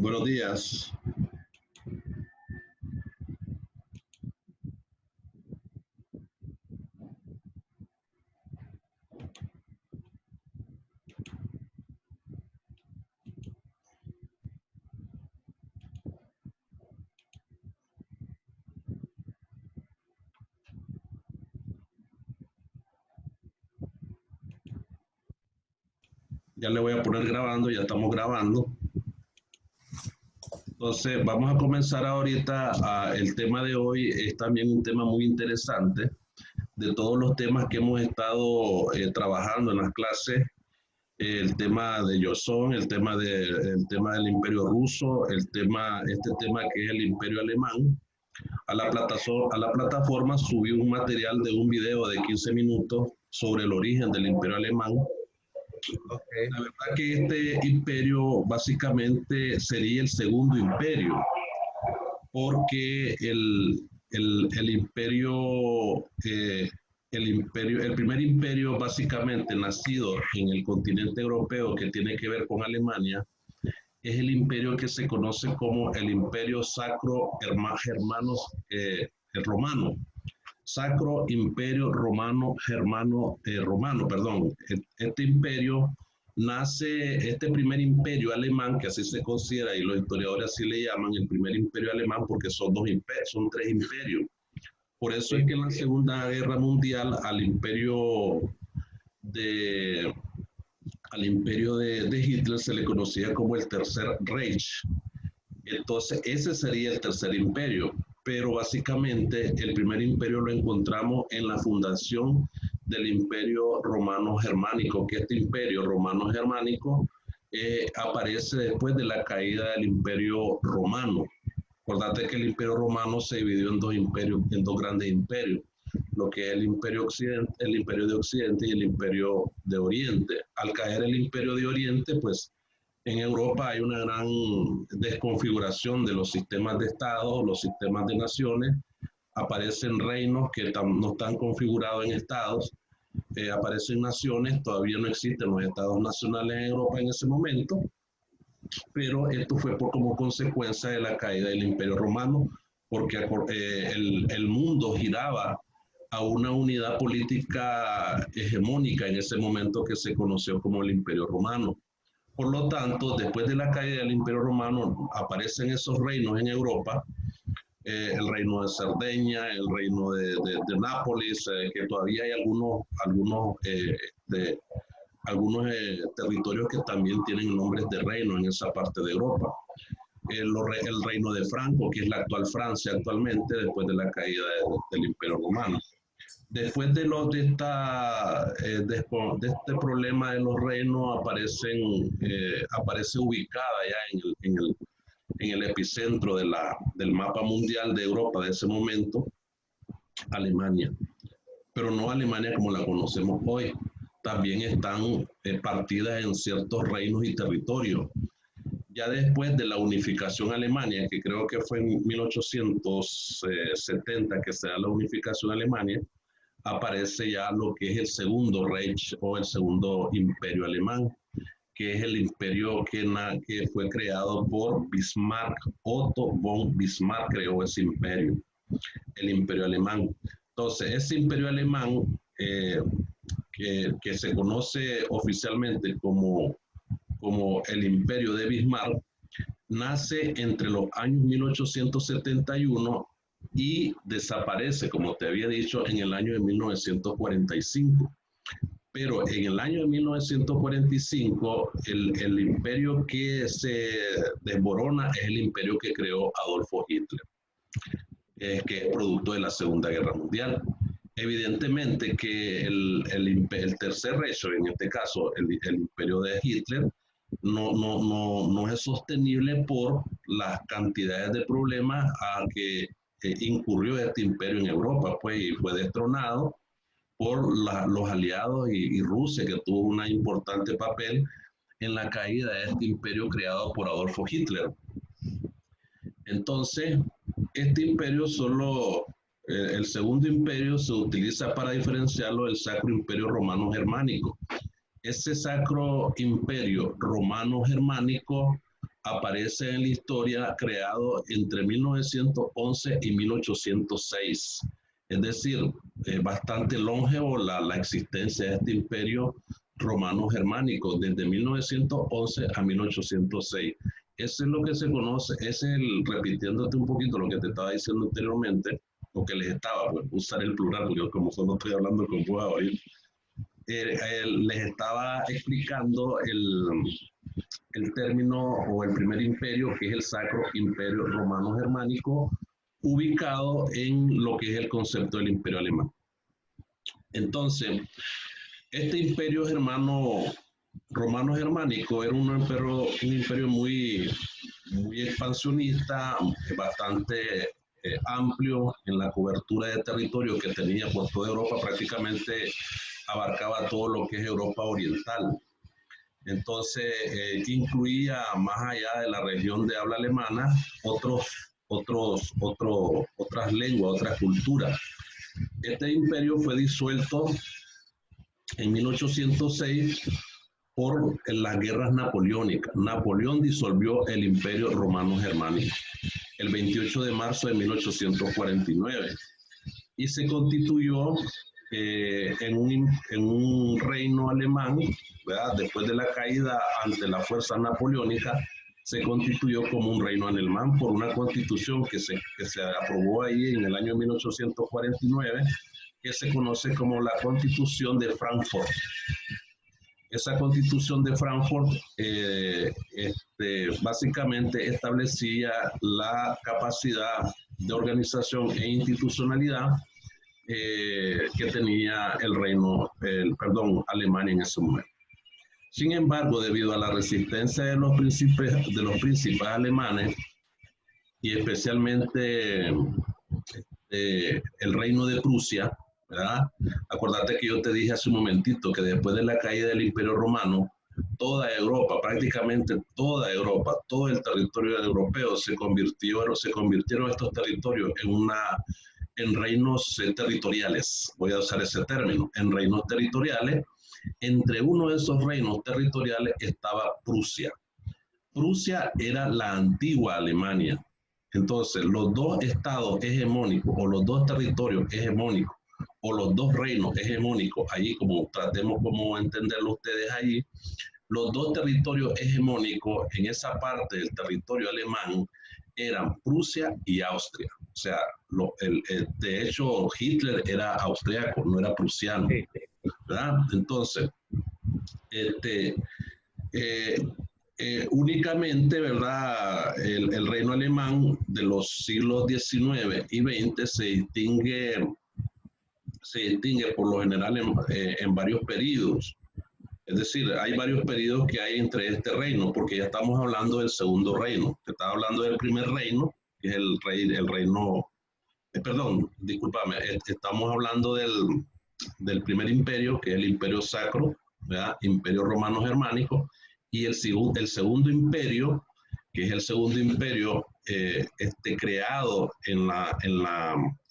Buenos días. Ya le voy a poner grabando, ya estamos grabando. Entonces, vamos a comenzar ahorita. El tema de hoy es también un tema muy interesante. De todos los temas que hemos estado trabajando en las clases, el tema de Joseon, el tema del Imperio Ruso, este tema que es el Imperio Alemán. A la plataforma subí un material de un video de 15 minutos sobre el origen del Imperio Alemán. Okay. La verdad que este imperio básicamente sería el segundo imperio, porque el primer imperio básicamente nacido en el continente europeo que tiene que ver con Alemania, es el imperio que se conoce como el Imperio Sacro Romano. Sacro Imperio Romano Romano, perdón. Este imperio este primer imperio alemán, que así se considera, y los historiadores así le llaman el primer imperio alemán, porque son son tres imperios. Por eso es que en la Segunda Guerra Mundial de, al imperio de Hitler se le conocía como el Tercer Reich. Entonces, ese sería el tercer imperio, pero básicamente el primer imperio lo encontramos en la fundación del imperio romano germánico, que este imperio romano germánico aparece después de la caída del imperio romano. Acordate que el imperio romano se dividió en dos imperios, en dos grandes imperios, lo que es el imperio de Occidente y el imperio de Oriente. Al caer el imperio de Oriente, pues en Europa hay una gran desconfiguración de los sistemas de Estado, los sistemas de naciones. Aparecen reinos que no están configurados en estados, aparecen naciones, todavía no existen los estados nacionales en Europa en ese momento, pero esto fue como consecuencia de la caída del Imperio Romano, porque el mundo giraba a una unidad política hegemónica en ese momento que se conoció como el Imperio Romano. Por lo tanto, después de la caída del Imperio Romano, aparecen esos reinos en Europa, el reino de Cerdeña, el reino de Nápoles, que todavía hay territorios que también tienen nombres de reino en esa parte de Europa. El reino de Franco, que es la actual Francia actualmente, después de la caída del Imperio Romano. Después de este problema de los reinos, aparece ubicada ya en el epicentro del mapa mundial de Europa de ese momento, Alemania. Pero no Alemania como la conocemos hoy. También están partidas en ciertos reinos y territorios. Ya después de la unificación alemana, que creo que fue en 1870 que se da la unificación alemana, aparece ya lo que es el segundo Reich o el segundo imperio alemán, que es el imperio que fue creado por Bismarck. Otto von Bismarck creó ese imperio, el imperio alemán. Entonces, ese imperio alemán que se conoce oficialmente como el imperio de Bismarck, nace entre los años 1871 y desaparece, como te había dicho, en el año de 1945. Pero en el año de 1945, el imperio que se desmorona es el imperio que creó Adolfo Hitler, que es producto de la Segunda Guerra Mundial. Evidentemente que el tercer Reich, en este caso el imperio de Hitler, no es sostenible por las cantidades de problemas a que incurrió este imperio en Europa, pues, y fue destronado por los aliados y Rusia, que tuvo un importante papel en la caída de este imperio creado por Adolfo Hitler. Entonces, este imperio el segundo imperio se utiliza para diferenciarlo del Sacro Imperio Romano Germánico. Ese Sacro Imperio Romano Germánico aparece en la historia creado entre 1911 y 1806. Es decir, bastante longevo la existencia de este imperio romano germánico desde 1911 a 1806. Eso es lo que se conoce, es repitiéndote un poquito lo que te estaba diciendo anteriormente, o que les estaba, pues, usar el plural, porque como solo estoy hablando con vos hoy, les estaba explicando el término o el primer imperio, que es el Sacro Imperio Romano Germánico, ubicado en lo que es el concepto del imperio alemán. Entonces, este imperio romano germánico era un imperio muy expansionista, bastante amplio en la cobertura de territorio que tenía por toda Europa, prácticamente abarcaba todo lo que es Europa Oriental. Entonces, incluía más allá de la región de habla alemana otras lenguas, otras culturas. Este imperio fue disuelto en 1806 por las guerras napoleónicas. Napoleón disolvió el imperio romano germánico el 28 de marzo de 1849 y se constituyó en un reino alemán, ¿verdad? Después de la caída ante la fuerza napoleónica, se constituyó como un reino alemán por una constitución que se aprobó ahí en el año 1849, que se conoce como la Constitución de Frankfurt. Esa Constitución de Frankfurt básicamente establecía la capacidad de organización e institucionalidad que tenía Alemania en ese momento. Sin embargo, debido a la resistencia de los príncipes alemanes y especialmente el reino de Prusia, ¿verdad? Acordate que yo te dije hace un momentito que después de la caída del Imperio Romano, toda Europa, prácticamente toda Europa, todo el territorio europeo se convirtieron estos territorios en reinos territoriales. Voy a usar ese término, en reinos territoriales. Entre uno de esos reinos territoriales estaba Prusia. Prusia era la antigua Alemania. Entonces, los dos estados hegemónicos o los dos territorios hegemónicos o los dos reinos hegemónicos, allí como tratemos como entenderlo ustedes allí, los dos territorios hegemónicos en esa parte del territorio alemán eran Prusia y Austria. O sea, de hecho Hitler era austriaco, no era prusiano, ¿verdad? Entonces, únicamente, ¿verdad? El reino alemán de los siglos XIX y XX se distingue por lo general en varios periodos. Es decir, hay varios periodos que hay entre este reino, porque ya estamos hablando del segundo reino. Te estaba hablando del primer reino, que es discúlpame, estamos hablando del primer imperio, que es el imperio sacro, ¿verdad? Imperio romano germánico, y el segundo imperio, que es el segundo imperio creado en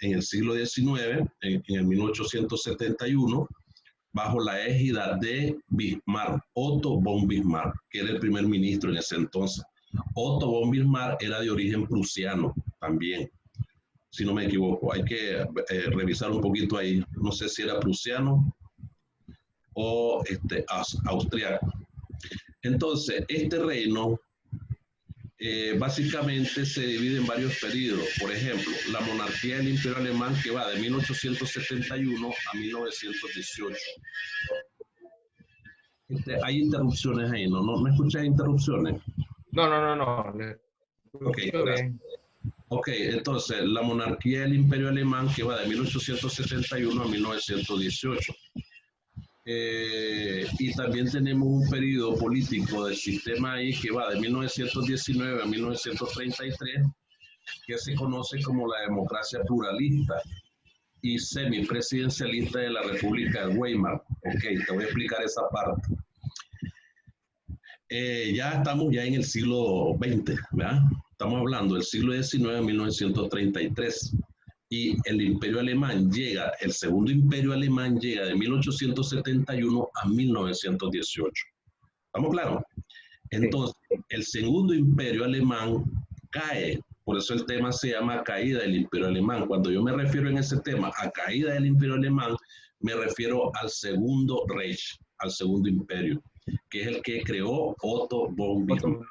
el siglo XIX, en el 1871, bajo la égida de Bismarck, Otto von Bismarck, que era el primer ministro en ese entonces. Otto von Bismarck era de origen prusiano también, si no me equivoco. Hay que revisar un poquito ahí. No sé si era prusiano o austriaco. Entonces, este reino básicamente se divide en varios periodos. Por ejemplo, la monarquía del Imperio Alemán, que va de 1871 a 1918. Hay interrupciones ahí, ¿no escuchas interrupciones? No. Ok, gracias. Ok, entonces, la monarquía del Imperio Alemán, que va de 1871 a 1918. Y también tenemos un periodo político del sistema ahí que va de 1919 a 1933, que se conoce como la democracia pluralista y semipresidencialista de la República de Weimar. Ok, te voy a explicar esa parte. Ya estamos en el siglo XX, ¿verdad? Estamos hablando del siglo XIX a 1933. Y el imperio alemán el segundo imperio alemán llega de 1871 a 1918. ¿Estamos claros? Entonces, el segundo imperio alemán cae. Por eso el tema se llama caída del imperio alemán. Cuando yo me refiero en ese tema a caída del imperio alemán, me refiero al segundo Reich, al segundo imperio, que es el que creó Otto von Bismarck.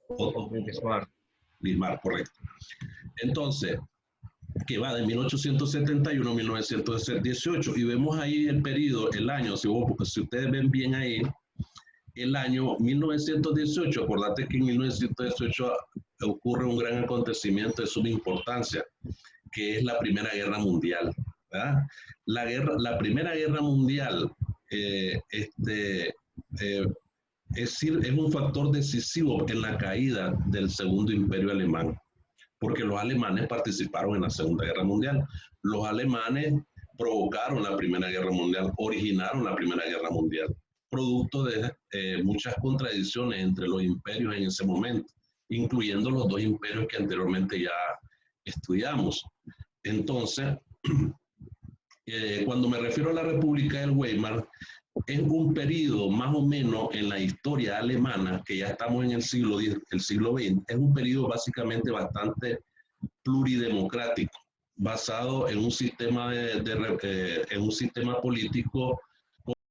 Otto Bismarck, correcto. Entonces, que va de 1871 a 1918, y vemos ahí el periodo, el año, si ustedes ven bien ahí, el año 1918, acordate que en 1918 ocurre un gran acontecimiento de suma importancia, que es la Primera Guerra Mundial, ¿verdad? La Primera Guerra Mundial es un factor decisivo en la caída del Segundo Imperio Alemán, porque los alemanes participaron en la Segunda Guerra Mundial. Los alemanes provocaron la Primera Guerra Mundial, originaron la Primera Guerra Mundial, producto de muchas contradicciones entre los imperios en ese momento, incluyendo los dos imperios que anteriormente ya estudiamos. Entonces, cuando me refiero a la República del Weimar, es un periodo más o menos en la historia alemana, que ya estamos en el siglo XX, es un periodo básicamente bastante pluridemocrático, basado en un sistema, en un sistema político